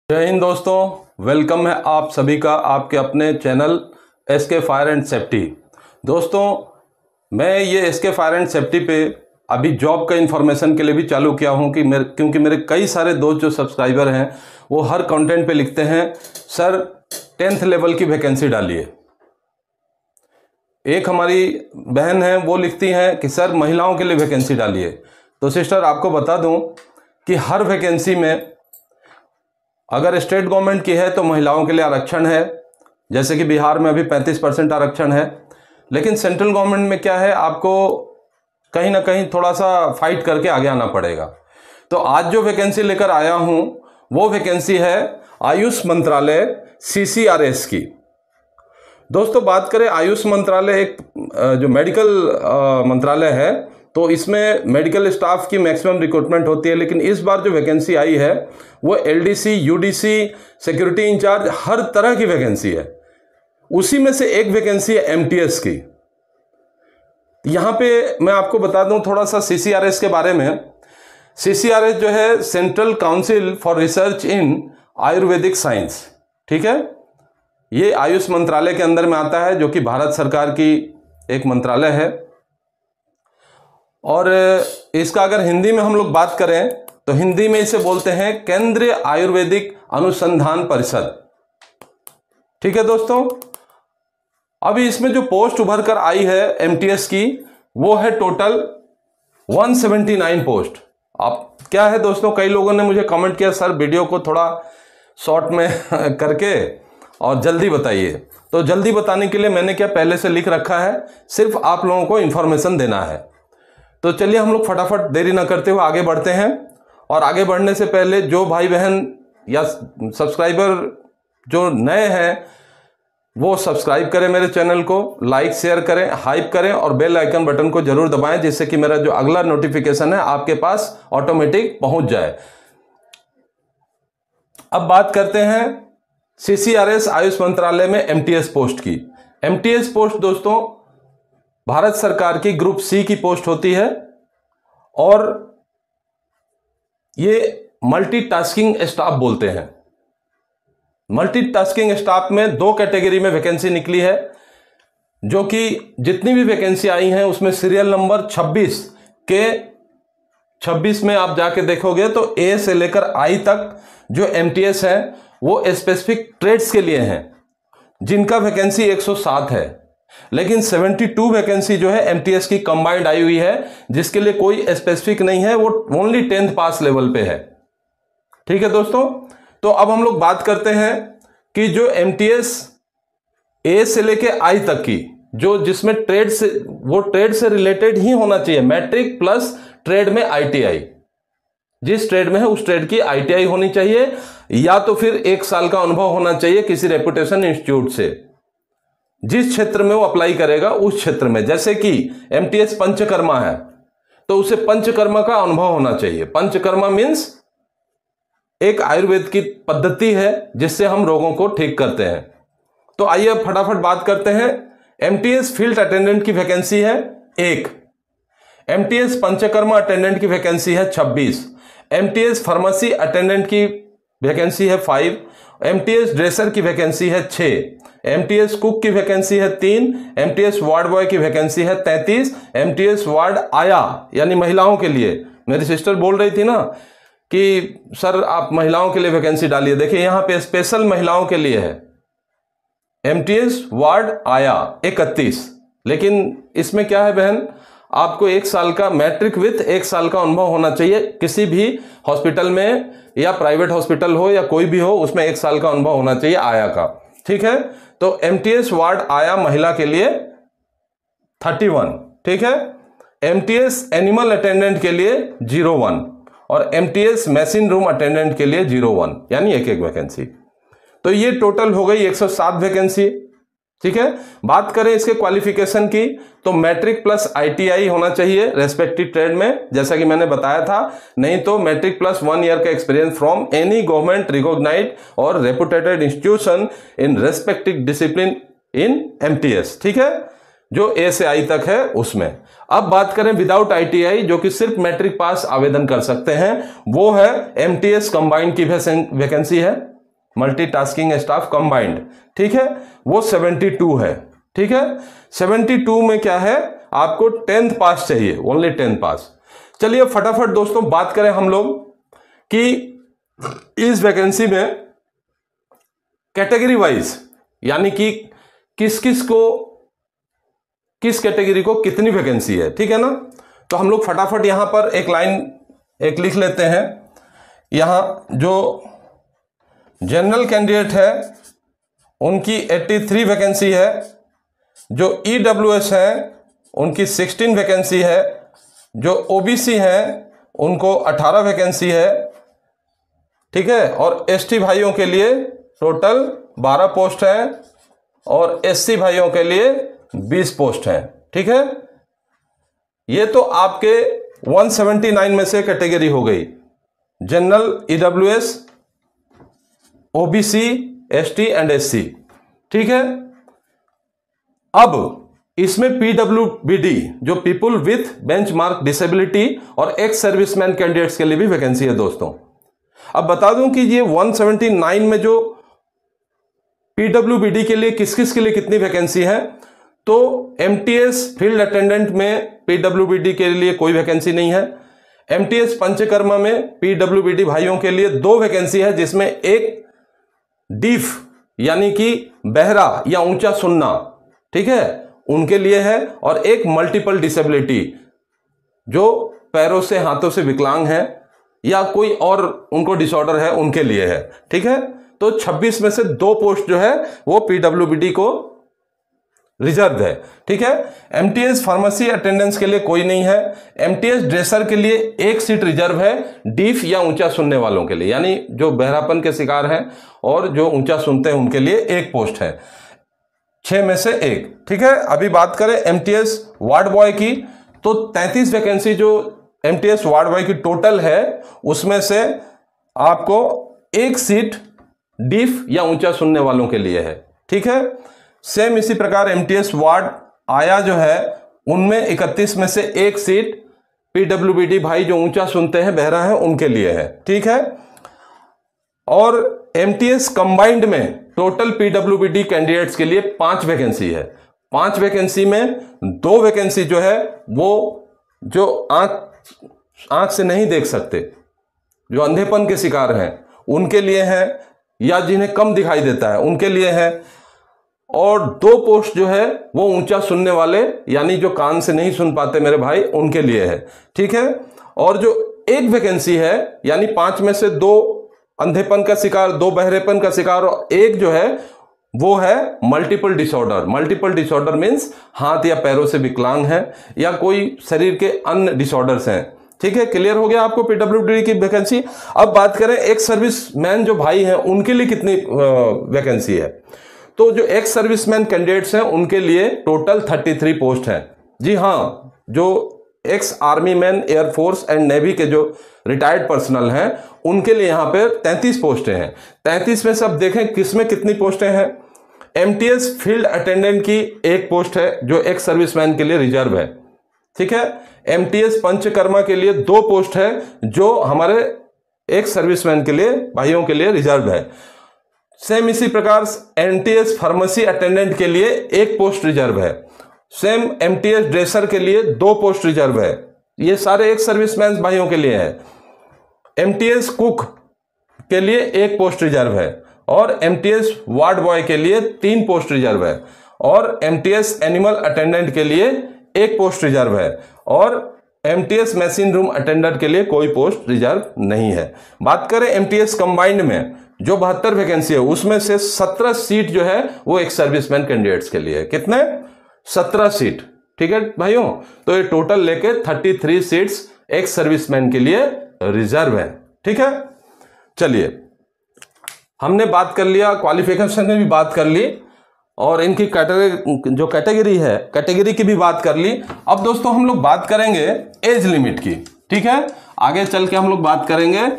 जय हिंद दोस्तों, वेलकम है आप सभी का आपके अपने channel SK fire and safety. दोस्तों, मैं ये एसके फायर एंड सेफ्टी पे अभी जॉब का इन्फॉर्मेशन के लिए भी चालू किया हूँ कि क्योंकि मेरे कई सारे दोस्त जो सब्सक्राइबर हैं वो हर कंटेंट पे लिखते हैं सर 10th लेवल की वैकेंसी डालिए। एक हमारी बहन है वो लिखती हैं कि सर महिलाओं के लिए वैकेंसी डालिए। तो सिस्टर, आपको बता दूं कि हर वैकेंसी में अगर स्टेट गवर्नमेंट की है तो महिलाओं के लिए आरक्षण है, जैसे कि बिहार में अभी 35% आरक्षण है। लेकिन सेंट्रल गवर्नमेंट में क्या है, आपको कहीं ना कहीं थोड़ा सा फाइट करके आगे आना पड़ेगा। तो आज जो वैकेंसी लेकर आया हूं वो वैकेंसी है आयुष मंत्रालय CCRS की। दोस्तों, बात करें आयुष मंत्रालय एक जो मेडिकल मंत्रालय है, तो इसमें मेडिकल स्टाफ की मैक्सिमम रिक्रूटमेंट होती है। लेकिन इस बार जो वैकेंसी आई है वो LDC, UDC, सिक्योरिटी इंचार्ज, हर तरह की वैकेंसी है। उसी में से एक वैकेंसी है MTS की। यहां पे मैं आपको बता दूं थोड़ा सा CCRS के बारे में। CCRS जो है central council for research in Ayurvedic science, ठीक है। ये आयुष मंत्रालय के अंदर में आता है, जो कि भारत सरकार की एक मंत्रालय है। और इसका अगर हिंदी में हम लोग बात करें तो हिंदी में इसे बोलते हैं केंद्रीय आयुर्वेदिक अनुसंधान परिषद, ठीक है दोस्तों। अभी इसमें जो पोस्ट उभर कर आई है MTS की वो है टोटल 179 पोस्ट। अब क्या है दोस्तों, कई लोगों ने मुझे कमेंट किया सर वीडियो को थोड़ा शॉर्ट में करके और जल्दी बताइए। तो जल्दी बताने के लिए मैंने क्या पहले से लिख रखा है, सिर्फ आप लोगों को इंफॉर्मेशन देना है। तो चलिए हम लोग फटाफट देरी ना करते हुए आगे बढ़ते हैं। और आगे बढ़ने से पहले जो भाई बहन या सब्सक्राइबर जो नए हैं वो सब्सक्राइब करें मेरे चैनल को, लाइक शेयर करें, हाइप करें और बेल आइकन बटन को जरूर दबाएं, जिससे कि मेरा जो अगला नोटिफिकेशन है आपके पास ऑटोमेटिक पहुंच जाए। अब बात करते हैं CCRS आयुष मंत्रालय में MTS पोस्ट की। MTS पोस्ट दोस्तों भारत सरकार की ग्रुप C की पोस्ट होती है और ये मल्टीटास्किंग स्टाफ बोलते हैं। मल्टीटास्किंग स्टाफ में 2 कैटेगरी में वैकेंसी निकली है, जो कि जितनी भी वैकेंसी आई हैं उसमें सीरियल नंबर 26 में आप जाके देखोगे तो A से लेकर I तक जो MTS है वो स्पेसिफिक ट्रेड्स के लिए हैं, जिनका वैकेंसी 107 है। लेकिन 72 वैकेंसी जो है MTS की कंबाइंड आई हुई है, जिसके लिए कोई स्पेसिफिक नहीं है, वो ओनली 10th पास लेवल पे है, ठीक है दोस्तों। तो अब हम लोग बात करते हैं कि जो MTS A से लेके I तक की जो जिसमें ट्रेड से वो ट्रेड से रिलेटेड ही होना चाहिए, मैट्रिक प्लस ट्रेड में ITI, जिस ट्रेड में है उस ट्रेड की ITI होनी चाहिए, या तो फिर 1 साल का अनुभव होना चाहिए किसी रेपुटेशन इंस्टीट्यूट से, जिस क्षेत्र में वो अप्लाई करेगा उस क्षेत्र में। जैसे कि MTS पंचकर्मा है तो उसे पंचकर्मा का अनुभव होना चाहिए। पंचकर्मा मीन्स एक आयुर्वेद की पद्धति है जिससे हम रोगों को ठीक करते हैं। तो आइए अब फटाफट बात करते हैं। MTS फील्ड अटेंडेंट की वैकेंसी है 1, MTS पंचकर्मा अटेंडेंट की वैकेंसी है 26, MTS फार्मेसी अटेंडेंट की वैकेंसी है 5, MTS ड्रेसर की वैकेंसी है 6, MTS कुक की वैकेंसी है 3, MTS वार्ड बॉय की वैकेंसी है 33, MTS वार्ड आया यानी महिलाओं के लिए। मेरी सिस्टर बोल रही थी ना कि सर आप महिलाओं के लिए वैकेंसी डालिए, देखिए यहां पे स्पेशल महिलाओं के लिए है MTS वार्ड आया 31। लेकिन इसमें क्या है बहन, आपको 1 साल का मैट्रिक विथ 1 साल का अनुभव होना चाहिए किसी भी हॉस्पिटल में, या प्राइवेट हॉस्पिटल हो या कोई भी हो, उसमें 1 साल का अनुभव होना चाहिए आया का, ठीक है। तो MTS वार्ड आया महिला के लिए 31, ठीक है। MTS एनिमल अटेंडेंट के लिए 01 और MTS मशीन रूम अटेंडेंट के लिए 01, यानी एक वैकेंसी। तो ये टोटल हो गई 107 वैकेंसी, ठीक है। बात करें इसके क्वालिफिकेशन की तो मैट्रिक प्लस ITI होना चाहिए रेस्पेक्टिव ट्रेड में, जैसा कि मैंने बताया था। नहीं तो मैट्रिक प्लस 1 ईयर का experience from any government recognised और reputed institution in respective discipline in MTS, ठीक है, जो A से I तक है उसमें। अब बात करें विदाउट ITI, जो कि सिर्फ मैट्रिक पास आवेदन कर सकते हैं, वो है MTS कंबाइंड की वैकेंसी है। मल्टीटास्किंग स्टाफ कंबाइंड, ठीक है, वो 72 है, ठीक है। 72 में क्या है, आपको 10th पास चाहिए, ओनली 10th पास। चलिए फटाफट दोस्तों बात करें हम लोग कि इस वैकेंसी में कैटेगरी वाइज, यानी कि किस कैटेगरी को कितनी वैकेंसी है, ठीक है ना। तो हम लोग फटाफट यहां पर एक लाइन एक लिख लेते हैं। यहां जो जनरल कैंडिडेट है उनकी 83 वैकेंसी है, जो ईडब्ल्यूएस है उनकी 16 वैकेंसी है, जो ओबीसी हैं उनको 18 वैकेंसी है, ठीक है, और एसटी भाइयों के लिए टोटल 12 पोस्ट हैं और एससी भाइयों के लिए 20 पोस्ट हैं, ठीक है। ये तो आपके 179 में से कैटेगरी हो गई, general, EWS, OBC, ST and SC, ठीक है। अब इसमें पीडब्ल्यूबीडी, जो पीपुल विथ बेंचमार्क डिसेबिलिटी और एक्स सर्विसमैन कैंडिडेट्स के लिए भी वैकेंसी है दोस्तों। अब बता दूं कि ये 179 में जो पीडब्ल्यूबीडी के लिए किस किस के लिए कितनी वैकेंसी है, तो एमटीएस फील्ड अटेंडेंट में पीडब्ल्यूबीडी के लिए कोई वैकेंसी नहीं है। एमटीएस पंचकर्मा में पीडब्ल्यूबीडी भाइयों के लिए 2 वैकेंसी है, जिसमें एक डीफ यानी कि बहरा या ऊंचा सुनना, ठीक है, उनके लिए है, और एक मल्टीपल डिसेबिलिटी, जो पैरों से हाथों से विकलांग है या कोई और उनको डिसऑर्डर है, उनके लिए है, ठीक है। तो 26 में से 2 पोस्ट जो है वो पीडब्ल्यूबीडी को रिजर्व है, ठीक है। एमटीएस फार्मेसी अटेंडेंस के लिए कोई नहीं है। एमटीएस ड्रेसर के लिए 1 सीट रिजर्व है, डीफ या ऊंचा सुनने वालों के लिए, यानी जो बहरापन के शिकार हैं और जो ऊंचा सुनते हैं उनके लिए 1 पोस्ट है, 6 में से 1, ठीक है। अभी बात करें एमटीएस वार्ड बॉय की, तो 33 वैकेंसी जो एमटीएस वार्ड बॉय की टोटल है, उसमें से आपको 1 सीट डीफ या ऊंचा सुनने वालों के लिए है, ठीक है। सेम इसी प्रकार एमटीएस वार्ड आया जो है, उनमें 31 में से 1 सीट पीडब्ल्यूबीडी भाई जो ऊंचा सुनते हैं, बहरा है, उनके लिए है, ठीक है। और एमटीएस कंबाइंड में टोटल पीडब्ल्यूबीडी कैंडिडेट्स के लिए 5 वैकेंसी है। 5 वैकेंसी में 2 वैकेंसी जो है वो जो आंख से नहीं देख सकते, जो अंधेपन के शिकार हैं, उनके लिए है, या जिन्हें कम दिखाई देता है उनके लिए है, और 2 पोस्ट जो है वो ऊंचा सुनने वाले, यानी जो कान से नहीं सुन पाते मेरे भाई, उनके लिए है, ठीक है। और जो 1 वैकेंसी है, यानी 5 में से 2 अंधेपन का शिकार, 2 बहरेपन का शिकार, और 1 जो है वो है multiple disorder. Multiple disorder means हाथ या पैरों से विकलांग है या कोई शरीर के अन्य डिसऑर्डर्स हैं, ठीक है। क्लियर हो गया आपको पीडब्ल्यूडी की वैकेंसी। अब बात करें एक्स सर्विसमैन जो भाई हैं उनके लिए कितनी वैकेंसी है, तो जो एक्स सर्विसमैन कैंडिडेट्स हैं उनके लिए टोटल 33 पोस्ट हैं। जी हाँ, जो ex army man, air force and navy के जो रिटायर्ड पर्सनल हैं उनके लिए यहां पे 33 पोस्टें हैं। 33 में से अब देखें किसमें कितनी पोस्टें हैं। एमटीएस फील्ड अटेंडेंट की 1 पोस्ट है जो एक्स सर्विसमैन के लिए रिजर्व है, ठीक है। एमटीएस पंचकर्मा के लिए 2 पोस्ट है जो हमारे एक्स सर्विसमैन के लिए, भाइयों के लिए रिजर्व है। सेम इसी प्रकार एमटीएस फार्मेसी अटेंडेंट के लिए 1 पोस्ट रिजर्व है। सेम एमटीएस ड्रेसर के लिए 2 पोस्ट रिजर्व है। ये सारे एक्स सर्विसमैन भाइयों के लिए है। एमटीएस कुक के लिए 1 पोस्ट रिजर्व है, और एमटीएस वार्ड बॉय के लिए 3 पोस्ट रिजर्व है, और एमटीएस एनिमल अटेंडेंट के लिए 1 पोस्ट रिजर्व है, और एमटीएस मशीन रूम अटेंडेंट के लिए कोई पोस्ट रिजर्व नहीं है। बात करें एमटीएस कंबाइंड में जो 72 वैकेंसी है, उसमें से 17 सीट जो है वो एक सर्विसमैन कैंडिडेट्स के लिए है। कितने? 17 सीट, ठीक है भाइयों। तो ये टोटल लेके 33 सीट्स एक सर्विसमैन के लिए रिजर्व है, ठीक है। चलिए, हमने बात कर लिया, क्वालिफिकेशन में भी बात कर ली, और इनकी कैटेगरी, जो कैटेगरी है, कैटेगरी की भी बात कर ली। अब दोस्तों हम लोग बात करेंगे एज लिमिट की, ठीक है। आगे चल के हम लोग बात करेंगे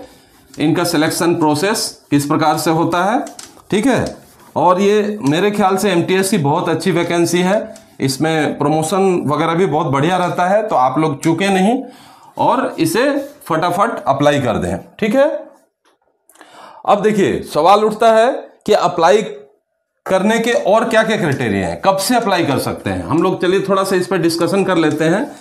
इनका सिलेक्शन प्रोसेस किस प्रकार से होता है, ठीक है। और ये मेरे ख्याल से एमटीएस की बहुत अच्छी वैकेंसी है, इसमें प्रमोशन वगैरह भी बहुत बढ़िया रहता है, तो आप लोग चूके नहीं और इसे फटाफट अप्लाई कर दें, ठीक है। अब देखिए सवाल उठता है कि अप्लाई करने के और क्या क्या क्राइटेरिया हैं, कब से अप्लाई कर सकते हैं हम लोग। चलिए थोड़ा सा इस पर डिस्कशन कर लेते हैं।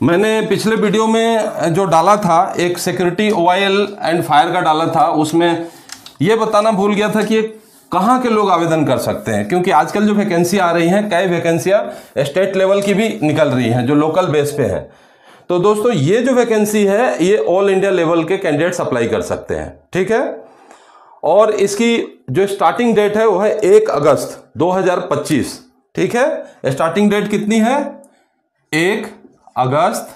मैंने पिछले वीडियो में जो डाला था एक सिक्योरिटी ऑयल एंड फायर का डाला था, उसमें यह बताना भूल गया था कि कहाँ के लोग आवेदन कर सकते हैं, क्योंकि आजकल जो वैकेंसी आ रही हैं कई वैकेंसियाँ स्टेट लेवल की भी निकल रही हैं जो लोकल बेस पे हैं। तो दोस्तों ये जो वैकेंसी है ये ऑल इंडिया लेवल के कैंडिडेट्स अप्लाई कर सकते हैं, ठीक है। और इसकी जो स्टार्टिंग डेट है वो है 1 अगस्त 2025, ठीक है। स्टार्टिंग डेट कितनी है? 1 अगस्त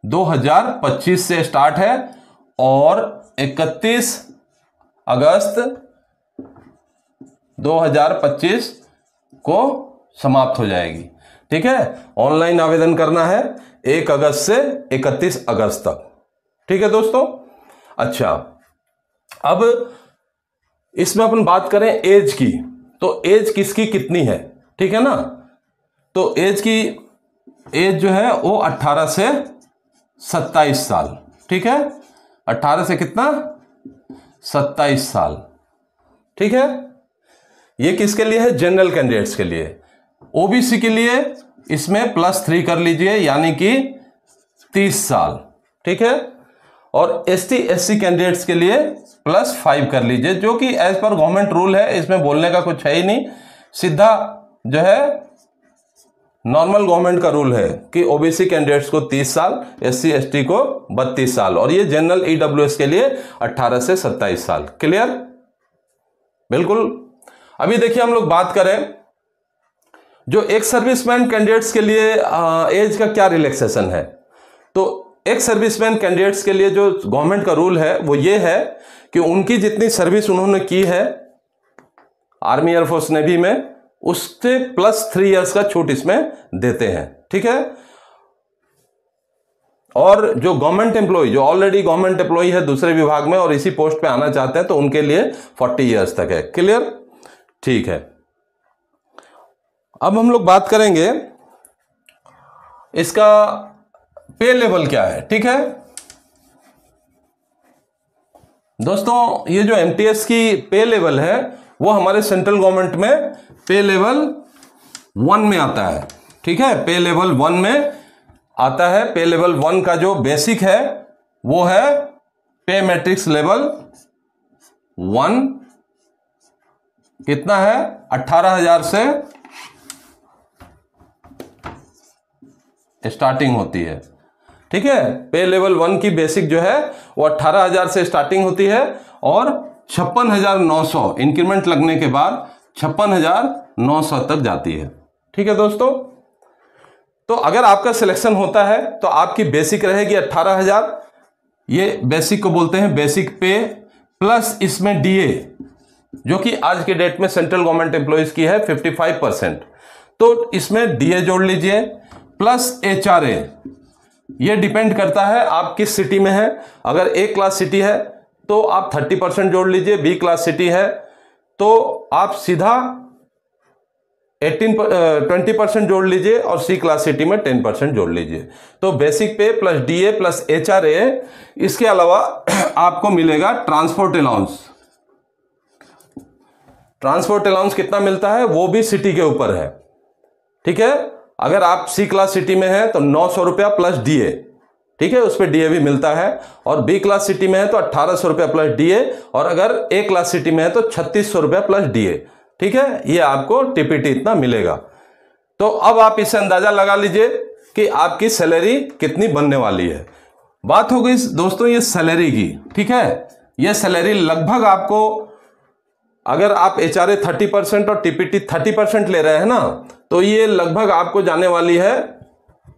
2025 से स्टार्ट है और 31 अगस्त 2025 को समाप्त हो जाएगी, ठीक है। ऑनलाइन आवेदन करना है 1 अगस्त से 31 अगस्त तक, ठीक है दोस्तों। अच्छा, अब इसमें अपन बात करें एज की, तो एज किसकी कितनी है, ठीक है ना। तो एज जो है वो 18 से 27 साल, ठीक है। 18 से कितना? 27 साल, ठीक है। ये किसके लिए है? जनरल कैंडिडेट्स के लिए। ओबीसी के लिए इसमें +3 कर लीजिए यानी कि 30 साल, ठीक है। और एसटी एससी कैंडिडेट्स के लिए +5 कर लीजिए, जो कि एज पर गवर्नमेंट रूल है, इसमें बोलने का कुछ है ही नहीं, सीधा जो है नॉर्मल गवर्नमेंट का रूल है कि ओबीसी कैंडिडेट्स को 30 साल, एससी एसटी को 32 साल और ये जनरल ईडब्ल्यूएस के लिए 18 से 27 साल। क्लियर? बिल्कुल। अभी देखिए हम लोग बात करें जो एक्स सर्विसमैन कैंडिडेट्स के लिए एज का क्या रिलैक्सेशन है। तो एक्स सर्विसमैन कैंडिडेट्स के लिए जो गवर्नमेंट का रूल है वो ये है कि उनकी जितनी सर्विस उन्होंने की है आर्मी, एयरफोर्स, नेवी में, उससे +3 इयर्स का छूट इसमें देते हैं, ठीक है। और जो गवर्नमेंट एम्प्लॉय, जो ऑलरेडी गवर्नमेंट एम्प्लॉय है दूसरे विभाग में और इसी पोस्ट पे आना चाहते हैं, तो उनके लिए 40 इयर्स तक है। क्लियर? ठीक है। अब हम लोग बात करेंगे इसका पे लेवल क्या है, ठीक है दोस्तों। ये जो एमटीएस की पे लेवल है वो हमारे सेंट्रल गवर्नमेंट में पे लेवल 1 में आता है, ठीक है। पे लेवल 1 में आता है। पे लेवल 1 का जो बेसिक है वो है पे मैट्रिक्स लेवल 1, कितना है? 18,000 से स्टार्टिंग होती है, ठीक है। पे लेवल 1 की बेसिक जो है वो 18,000 से स्टार्टिंग होती है और 56,900 इंक्रीमेंट लगने के बाद 56,900 तक जाती है, ठीक है दोस्तों। तो अगर आपका सिलेक्शन होता है तो आपकी बेसिक रहेगी 18,000, ये बेसिक को बोलते हैं बेसिक पे, प्लस इसमें डीए जो कि आज के डेट में सेंट्रल गवर्नमेंट एम्प्लॉइज की है 55%, तो इसमें डीए जोड़ लीजिए, प्लस एचआरए। ये डिपेंड करता है आप किस सिटी में है। अगर ए क्लास सिटी है तो आप 30% जोड़ लीजिए, बी क्लास सिटी है तो आप सीधा 20% जोड़ लीजिए और सी क्लास सिटी में 10% जोड़ लीजिए। तो बेसिक पे प्लस डीए प्लस एचआरए, इसके अलावा आपको मिलेगा ट्रांसपोर्ट अलाउंस। ट्रांसपोर्ट अलाउंस कितना मिलता है वो भी सिटी के ऊपर है, ठीक है। अगर आप सी क्लास सिटी में है तो 900 रुपया प्लस डीए, ठीक है, उस पर डीए भी मिलता है। और बी क्लास सिटी में है तो 1800 रुपया प्लस डीए, और अगर ए क्लास सिटी में है तो 3600 रुपया प्लस डीए, ठीक है। ये आपको टीपीटी इतना मिलेगा। तो अब आप इससे अंदाजा लगा लीजिए कि आपकी सैलरी कितनी बनने वाली है। बात हो गई दोस्तों ये सैलरी की, ठीक है। ये सैलरी लगभग आपको, अगर आप एचआरए 30% और टीपीटी 30% ले रहे हैं ना, तो ये लगभग आपको जाने वाली है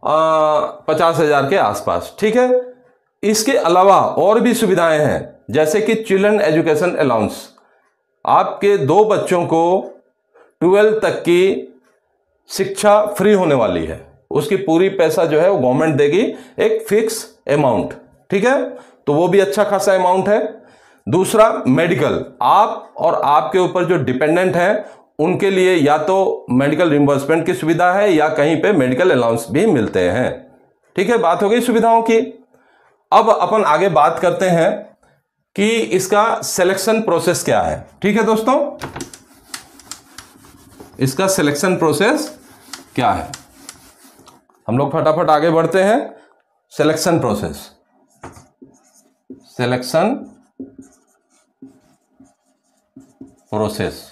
50,000 के आसपास, ठीक है। इसके अलावा और भी सुविधाएं हैं, जैसे कि चिल्ड्रन एजुकेशन अलाउंस। आपके 2 बच्चों को 12 तक की शिक्षा फ्री होने वाली है, उसकी पूरी पैसा जो है वो गवर्नमेंट देगी, एक फिक्स अमाउंट, ठीक है। तो वो भी अच्छा खासा अमाउंट है। दूसरा मेडिकल, आप और आपके ऊपर जो डिपेंडेंट हैं उनके लिए या तो मेडिकल रिम्बर्समेंट की सुविधा है या कहीं पे मेडिकल अलाउंस भी मिलते हैं, ठीक है। बात हो गई सुविधाओं की। अब अपन आगे बात करते हैं कि इसका सिलेक्शन प्रोसेस क्या है। ठीक है दोस्तों, इसका सिलेक्शन प्रोसेस क्या है। हम लोग फटाफट आगे बढ़ते हैं। Selection process, selection process.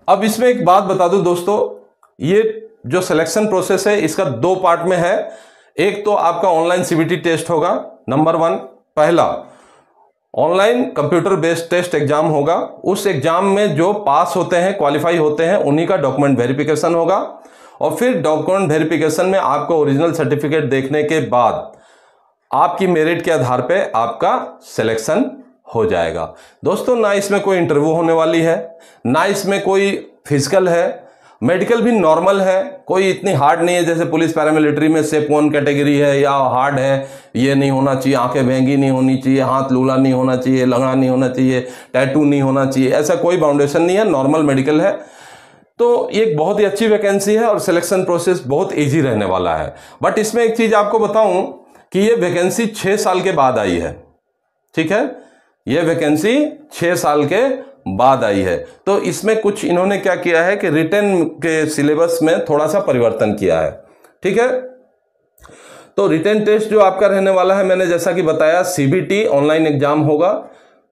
अब इसमें एक बात बता दूं दोस्तों, ये जो सिलेक्शन प्रोसेस है इसका दो पार्ट में है। एक तो आपका ऑनलाइन सीबीटी टेस्ट होगा, नंबर 1। पहला online computer based test exam होगा। उस एग्जाम में जो पास होते हैं, क्वालिफाई होते हैं, उन्हीं का डॉक्यूमेंट वेरिफिकेशन होगा। और फिर डॉक्यूमेंट वेरिफिकेशन में आपको ओरिजिनल सर्टिफिकेट देखने के बाद आपकी मेरिट के आधार पे आपका सिलेक्शन हो जाएगा। दोस्तों, ना इसमें कोई इंटरव्यू होने वाली है, ना इसमें कोई फिजिकल है, मेडिकल भी नॉर्मल है, कोई इतनी हार्ड नहीं है जैसे पुलिस पैरामिलिट्री में सेप 1 कैटेगरी है या हार्ड है। ये नहीं होना चाहिए, आंखें महंगी नहीं होनी चाहिए, हाथ लूला नहीं होना चाहिए, लंगड़ा नहीं होना चाहिए, टैटू नहीं होना चाहिए, ऐसा कोई बाउंडेशन नहीं है, नॉर्मल मेडिकल है। तो ये एक बहुत ही अच्छी वैकेंसी है और सिलेक्शन प्रोसेस बहुत ईजी रहने वाला है। बट इसमें एक चीज आपको बताऊं कि ये वैकेंसी 6 साल के बाद आई है। ठीक है, ये वैकेंसी 6 साल के बाद आई है। तो इसमें कुछ इन्होंने क्या किया है कि रिटन के सिलेबस में थोड़ा सा परिवर्तन किया है। ठीक है, तो रिटन टेस्ट जो आपका रहने वाला है, मैंने जैसा कि बताया, सीबीटी ऑनलाइन एग्जाम होगा,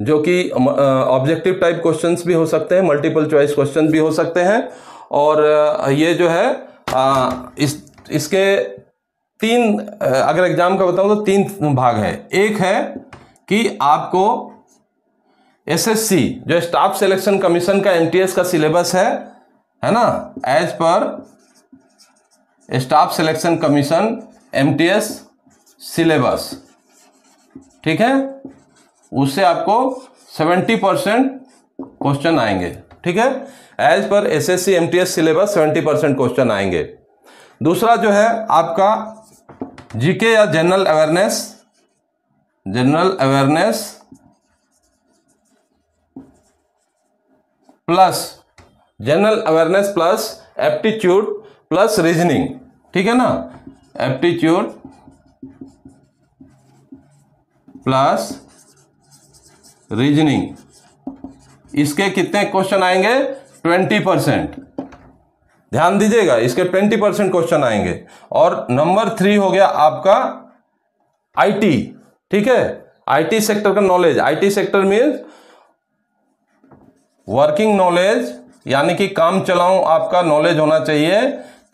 जो कि ऑब्जेक्टिव टाइप क्वेश्चंस भी हो सकते हैं, मल्टीपल चॉइस क्वेश्चन भी हो सकते हैं। और ये जो है इसके 3, अगर एग्जाम का बताऊं तो 3 भाग है। एक है कि आपको एसएससी जो स्टाफ सिलेक्शन कमीशन का एमटीएस का सिलेबस है ना, as per staff selection commission MTS syllabus, ठीक है, उससे आपको 70% क्वेश्चन आएंगे। ठीक है, as per SSC MTS syllabus 70% question आएंगे। दूसरा जो है आपका जीके या general awareness plus aptitude plus reasoning. ठीक है ना, एप्टीट्यूड प्लस रीजनिंग, इसके कितने क्वेश्चन आएंगे? 20%। ध्यान दीजिएगा, इसके 20% क्वेश्चन आएंगे। और नंबर 3 हो गया आपका आईटी। ठीक है, आईटी सेक्टर का knowledge. IT sector means working knowledge, यानी कि काम चलाऊं आपका नॉलेज होना चाहिए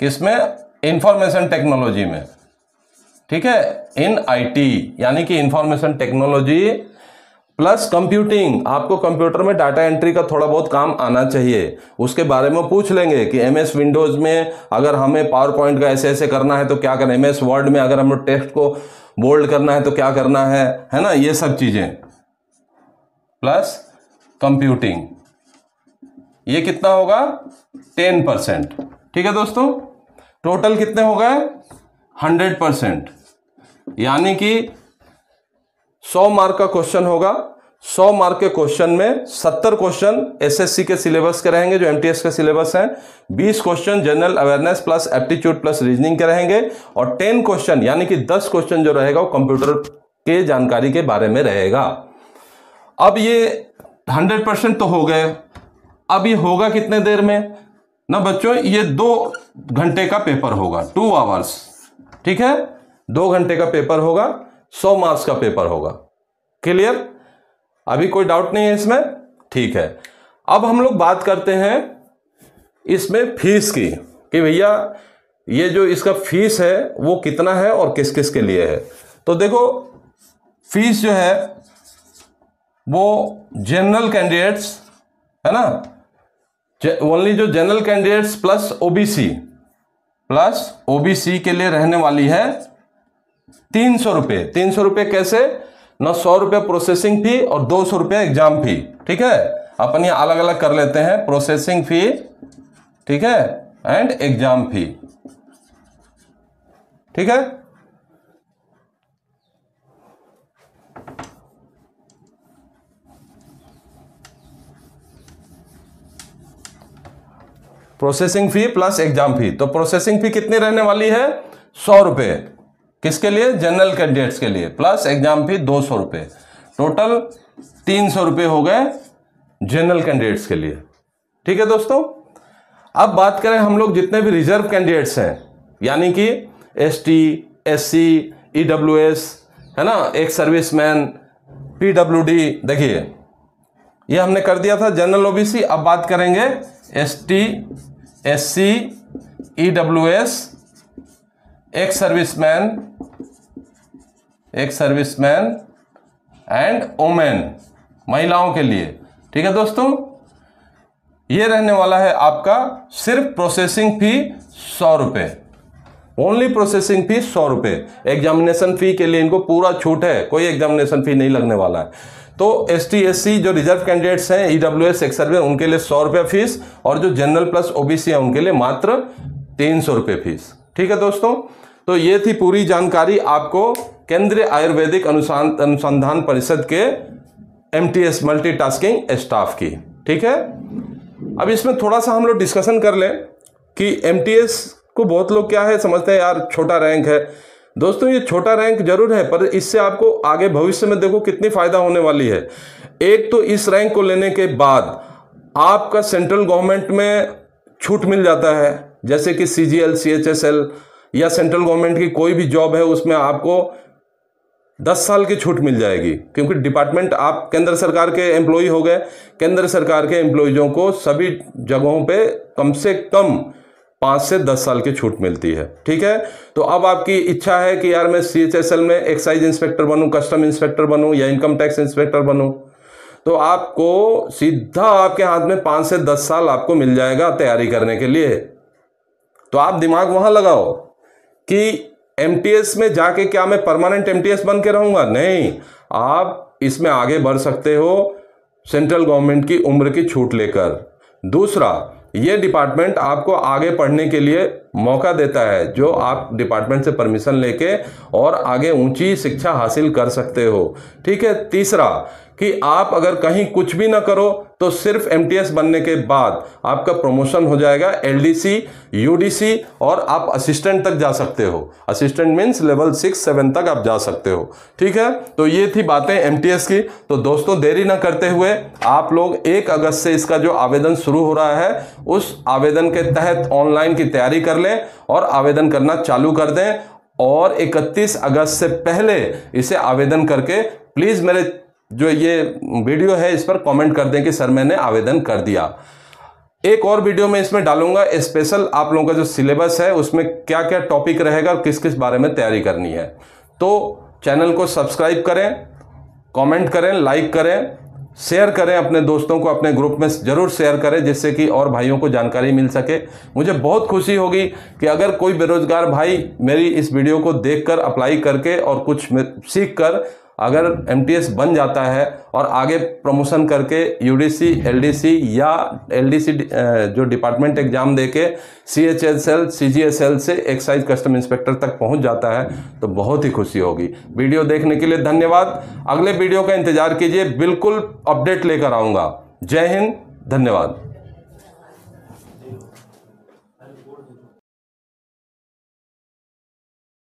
किसमें? इंफॉर्मेशन टेक्नोलॉजी में। ठीक है, इन आईटी यानी कि इंफॉर्मेशन टेक्नोलॉजी प्लस कंप्यूटिंग। आपको कंप्यूटर में डाटा एंट्री का थोड़ा बहुत काम आना चाहिए। उसके बारे में पूछ लेंगे कि एमएस विंडोज में अगर हमें पावर पॉइंट का ऐसे ऐसे करना है तो क्या करना है, एमएस वर्ड में अगर हमें टेक्स्ट को बोल्ड करना है तो क्या करना है ना, ये सब चीजें प्लस कंप्यूटिंग। ये कितना होगा? 10%। ठीक है दोस्तों, टोटल कितने हो गए? 100%। यानी कि 100 मार्क का क्वेश्चन होगा। 100 मार्क के क्वेश्चन में 70 क्वेश्चन एसएससी के सिलेबस के रहेंगे, जो एमटीएस का सिलेबस है। 20 question general awareness plus aptitude plus reasoning के रहेंगे। और 10 क्वेश्चन यानी कि 10 क्वेश्चन जो रहेगा वो कंप्यूटर के जानकारी के बारे में रहेगा। अब ये 100% तो हो गए। अब ये होगा कितने देर में ना बच्चों? ये 2 घंटे का पेपर होगा, 2 आवर्स। ठीक है, 2 घंटे का पेपर होगा, 100 मार्क्स का पेपर होगा। क्लियर? अभी कोई डाउट नहीं है इसमें? ठीक है, अब हम लोग बात करते हैं इसमें फीस की, कि भैया ये जो इसका फीस है वो कितना है और किस किस के लिए है। तो देखो, फीस जो है वो जनरल कैंडिडेट्स है ना, ओनली जो जनरल कैंडिडेट्स प्लस ओबीसी के लिए रहने वाली है 300 रुपये। 300 रुपये कैसे ना? 100 रुपये प्रोसेसिंग फी और 200 रुपये एग्जाम फी। ठीक है, अपन ये अलग अलग कर लेते हैं, प्रोसेसिंग फी, ठीक है, एंड एग्जाम फी। ठीक है, प्रोसेसिंग फी प्लस एग्जाम फी। तो प्रोसेसिंग फी कितनी रहने वाली है? 100 रुपये। किसके लिए? जनरल कैंडिडेट्स के लिए, प्लस एग्जाम फी 200 रुपये, टोटल 300 रुपये हो गए जनरल कैंडिडेट्स के लिए। ठीक है दोस्तों, अब बात करें हम लोग जितने भी रिजर्व कैंडिडेट्स हैं, यानी कि ST, SC, EWS, है ना, एक सर्विसमैन, PWD, देखिए ये हमने कर दिया था जनरल OBC। अब बात करेंगे ST, SC, EWS, एक सर्विसमैन एंड वोमेन, महिलाओं के लिए। ठीक है दोस्तों, ये रहने वाला है आपका सिर्फ प्रोसेसिंग फी 100 रुपये, ओनली प्रोसेसिंग फी 100 रुपये। एग्जामिनेशन फी के लिए इनको पूरा छूट है, कोई एग्जामिनेशन फी नहीं लगने वाला है। तो ST, SC जो रिजर्व कैंडिडेट्स हैं, EWS, एक्स सर्विस, उनके लिए 100 रुपये फीस, और जो जनरल प्लस OBC है उनके लिए मात्र 300 रुपये फीस। ठीक है दोस्तों, तो ये थी पूरी जानकारी आपको केंद्रीय आयुर्वेदिक अनुसंधान परिषद के MTS मल्टीटास्किंग स्टाफ की। ठीक है, अब इसमें थोड़ा सा हम लोग डिस्कशन कर लें कि MTS को बहुत लोग क्या है समझते हैं, यार छोटा रैंक है। दोस्तों ये छोटा रैंक जरूर है, पर इससे आपको आगे भविष्य में देखो कितनी फायदा होने वाली है। एक तो इस रैंक को लेने के बाद आपका सेंट्रल गवर्नमेंट में छूट मिल जाता है, जैसे कि CGL, CHSL या सेंट्रल गवर्नमेंट की कोई भी जॉब है उसमें आपको 10 साल की छूट मिल जाएगी, क्योंकि डिपार्टमेंट आप केंद्र सरकार के एम्प्लॉय हो गए। केंद्र सरकार के एम्प्लॉयजों को सभी जगहों पे कम से कम 5 से 10 साल की छूट मिलती है। ठीक है, तो अब आपकी इच्छा है कि यार मैं CHSL में एक्साइज इंस्पेक्टर बनूं, कस्टम इंस्पेक्टर बनूं या इनकम टैक्स इंस्पेक्टर बनूं, तो आपको सीधा आपके हाथ में 5 से 10 साल आपको मिल जाएगा तैयारी करने के लिए। तो आप दिमाग वहां लगाओ कि MTS में जाके क्या मैं परमानेंट MTS बन के रहूंगा? नहीं, आप इसमें आगे बढ़ सकते हो सेंट्रल गवर्नमेंट की उम्र की छूट लेकर। दूसरा, ये डिपार्टमेंट आपको आगे पढ़ने के लिए मौका देता है, जो आप डिपार्टमेंट से परमिशन लेके और आगे ऊंची शिक्षा हासिल कर सकते हो। ठीक है, तीसरा कि आप अगर कहीं कुछ भी ना करो तो सिर्फ MTS बनने के बाद आपका प्रमोशन हो जाएगा LDC, UDC और आप असिस्टेंट तक जा सकते हो। असिस्टेंट मीन्स लेवल 6-7 तक आप जा सकते हो। ठीक है, तो ये थी बातें MTS की। तो दोस्तों देरी ना करते हुए आप लोग 1 अगस्त से इसका जो आवेदन शुरू हो रहा है उस आवेदन के तहत ऑनलाइन की तैयारी कर लें और आवेदन करना चालू कर दें, और 31 अगस्त से पहले इसे आवेदन करके प्लीज मेरे जो ये वीडियो है इस पर कमेंट कर दें कि सर मैंने आवेदन कर दिया। एक और वीडियो में इसमें डालूंगा स्पेशल आप लोगों का जो सिलेबस है उसमें क्या क्या टॉपिक रहेगा और किस किस बारे में तैयारी करनी है। तो चैनल को सब्सक्राइब करें, कमेंट करें, लाइक करें, शेयर करें, अपने दोस्तों को अपने ग्रुप में जरूर शेयर करें, जिससे कि और भाइयों को जानकारी मिल सके। मुझे बहुत खुशी होगी कि अगर कोई बेरोजगार भाई मेरी इस वीडियो को देखकर अप्लाई करके और कुछ सीख कर अगर MTS बन जाता है और आगे प्रमोशन करके UDC, LDC या LDC जो डिपार्टमेंट एग्जाम देके CHSL, CGSL से एक्साइज कस्टम इंस्पेक्टर तक पहुंच जाता है तो बहुत ही खुशी होगी। वीडियो देखने के लिए धन्यवाद। अगले वीडियो का इंतजार कीजिए, बिल्कुल अपडेट लेकर आऊंगा। जय हिंद, धन्यवाद।